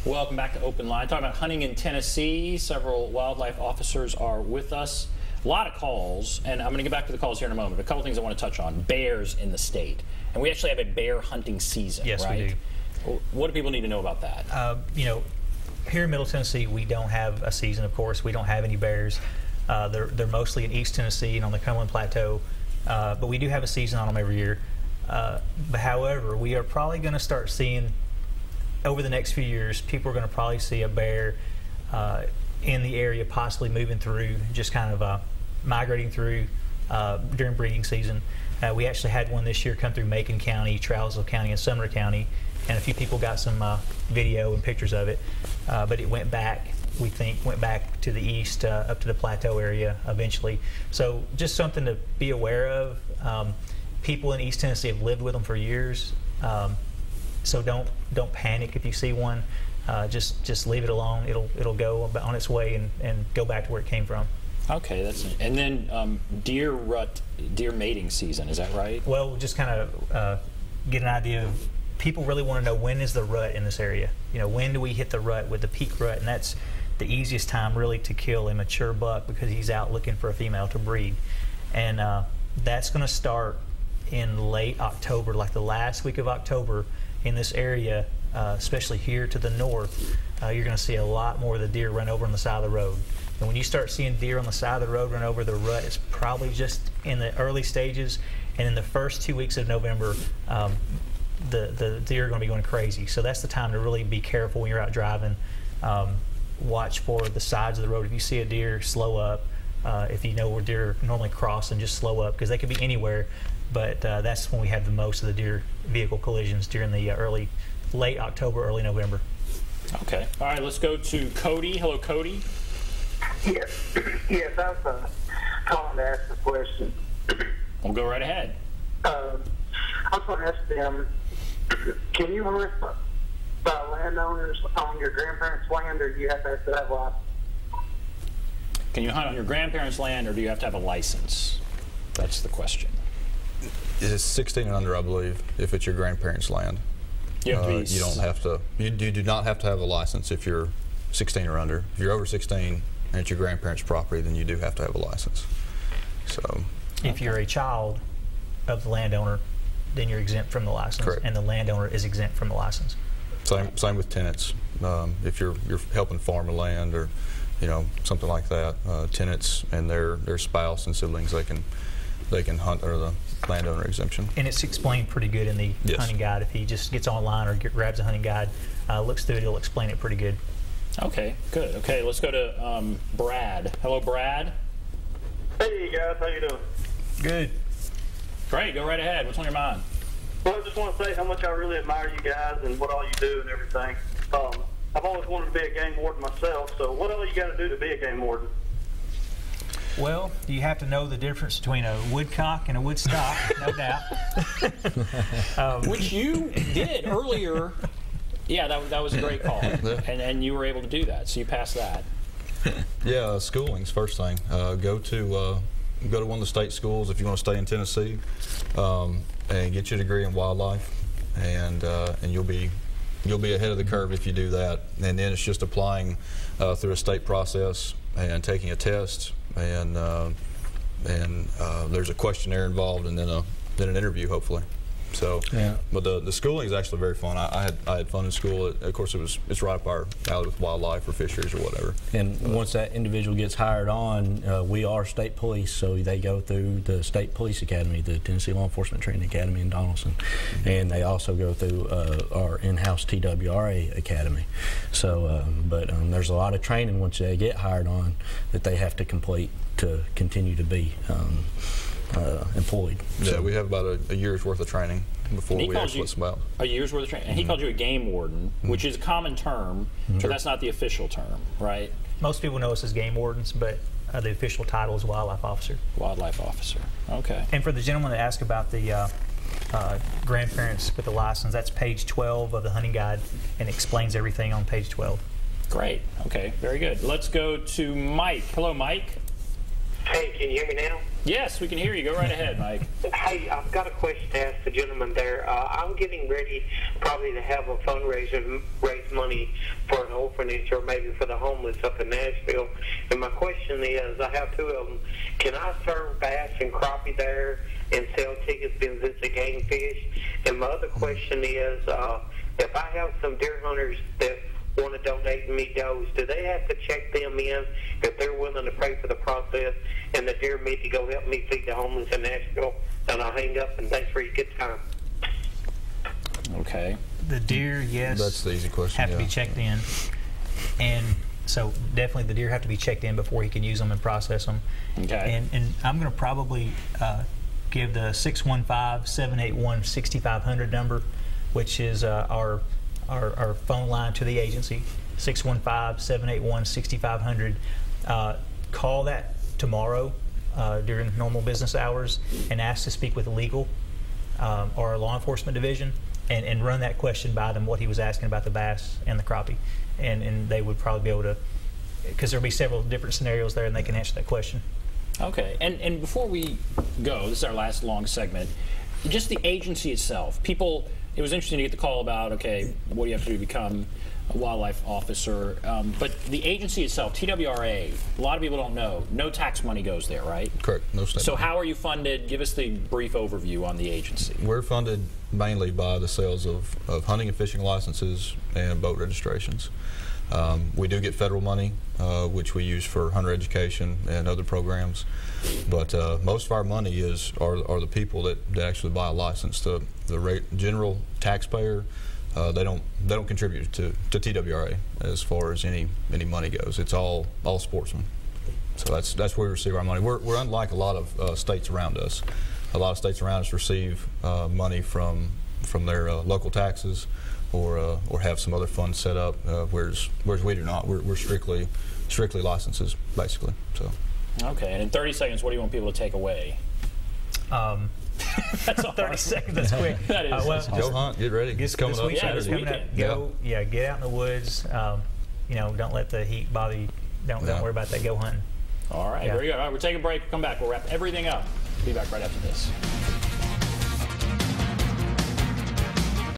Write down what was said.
Welcome back to Open Line. Talking about hunting in Tennessee. Several wildlife officers are with us. A lot of calls, and I'm going to get back to the calls here in a moment. A couple things I want to touch on. Bears in the state. And we actually have a bear hunting season, yes, right? Yes, we do. What do people need to know about that? You know, here in Middle Tennessee, we don't have a season, of course. We don't have any bears. They're mostly in East Tennessee and on the Cumberland Plateau. But we do have a season on them every year. But however, we are probably going to start seeing, over the next few years, people are going to probably see a bear in the area, possibly moving through, just kind of migrating through during breeding season. We actually had one this year come through Macon County, Trousdale County, and Sumner County, and a few people got some video and pictures of it. But it went back, we think, went back to the east, up to the plateau area eventually. So just something to be aware of. People in East Tennessee have lived with them for years. So don't panic if you see one. Just leave it alone. It'll go on its way and go back to where it came from. Okay, that's it. And then deer mating season, is that right? Well, we'll just kind of get an idea of, people really want to know, when is the rut in this area? You know, when do we hit the rut with the peak rut? And that's the easiest time really to kill a mature buck, because he's out looking for a female to breed. And that's going to start in late October, like the last week of October in this area, especially here to the north. You're going to see a lot more of the deer run over on the side of the road. And when you start seeing deer on the side of the road run over the rut, it's probably just in the early stages. And in the first 2 weeks of November, the deer are going to be going crazy. So that's the time to really be careful when you're out driving. Watch for the sides of the road. If you see a deer, slow up. If you know where deer normally cross, and just slow up, because they could be anywhere. But that's when we have the most of the deer vehicle collisions, during the late October, early November. Okay. All right, let's go to Cody. Hello, Cody. Yes, I was calling to ask a question. We'll go right ahead. I was going to ask them, can you hunt by landowners on your grandparents' land, or do you have to have a license? Can you hunt on your grandparents' land, or do you have to have a license? That's the question. It's 16 and under, I believe, if it's your grandparents' land. You have to be you don't have to. You do not have to have a license if you're 16 or under. If you're over 16 and it's your grandparents' property, then you do have to have a license. So, if you're a child of the landowner, then you're exempt from the license. Correct. And the landowner is exempt from the license. Same with tenants. If you're helping farm a land, or something like that, tenants and their spouse and siblings, they can hunt under the landowner exemption. And it's explained pretty good in the hunting guide. If he just gets online or grabs a hunting guide, looks through it, it'll explain it pretty good. Okay, good. Okay, let's go to Brad. Hello, Brad. Hey guys, how you doing? Good. Great, go right ahead. What's on your mind? Well, I just want to say how much I really admire you guys and what all you do and everything. I've always wanted to be a game warden myself, so what all you got to do to be a game warden? Well, you have to know the difference between a woodcock and a woodstock, no doubt. Which you did earlier. Yeah, that was a great call, and you were able to do that, so you passed that. Yeah, schooling's first thing. Go to one of the state schools if you want to stay in Tennessee, and get your degree in wildlife, and you'll be ahead of the curve if you do that. And then it's just applying through a state process and taking a test, and there's a questionnaire involved, and then an interview, hopefully. So, yeah. But the schooling is actually very fun. I had fun in school. Of course, it's right up our alley with wildlife or fisheries or whatever. And once that individual gets hired on, we are state police, so they go through the State Police Academy, the Tennessee Law Enforcement Training Academy in Donaldson, and they also go through our in-house TWRA Academy. So, but there's a lot of training once they get hired on that they have to complete to continue to be employed. Yeah, so we have about a year's worth of training before we actually let them out. A year's worth of training. And he called you a game warden, which is a common term, but that's not the official term, right? Most people know us as game wardens, but the official title is wildlife officer. Wildlife officer. Okay. And for the gentleman that asked about the grandparents with the license, that's page 12 of the hunting guide, and explains everything on page 12. Great. Okay, very good. Let's go to Mike. Hello, Mike. Hey, can you hear me now? Yes, we can hear you. Go right ahead, Mike. Hey, I've got a question to ask the gentleman there. I'm getting ready probably to have a fundraiser, raise money for an orphanage or maybe for the homeless up in Nashville. And my question is, I have two of them. Can I serve bass and crappie there and sell tickets since it's a game fish? And my other question is, if I have some deer hunters that want to donate me does, do they have to check them in if they're willing to pay for the process and the deer meat to go help me feed the homeless in Nashville? And I'll hang up, and thanks for your good time. Okay. The deer, yes. That's the easy question. Have to be checked in. And so definitely the deer have to be checked in before he can use them and process them. Okay. And I'm going to probably give the 615-781-6500 number, which is our phone line to the agency, 615-781-6500. Call that tomorrow during normal business hours and ask to speak with legal or our law enforcement division and run that question by them, what he was asking about the bass and the crappie. And they would probably be able to, because there'll be several different scenarios there and they can answer that question. Okay, and before we go, this is our last long segment, just the agency itself. People, it was interesting to get the call about, okay, what do you have to do to become a wildlife officer? But the agency itself, TWRA, a lot of people don't know, no tax money goes there, right? Correct, no state So money. how are you funded? Give us the brief overview on the agency. We're funded mainly by the sales of hunting and fishing licenses and boat registrations. We do get federal money, which we use for hunter education and other programs, but most of our money are the people that actually buy a license. The general taxpayer, they don't contribute to TWRA as far as any money goes. It's all sportsmen. So that's where we receive our money. We're unlike a lot of states around us. A lot of states around us receive money from their local taxes, or have some other fund set up, whereas we do not. We're strictly licenses, basically. So. Okay, and in 30 seconds, what do you want people to take away? That's all 30 seconds, that's quick. That is. Go hunt, get ready. It's coming up this Saturday. weekend. Get out in the woods. Don't let the heat bother you. Don't worry about that. Go hunting. All right, very good. All right, we're taking a break. We'll come back. We'll wrap everything up. Be back right after this.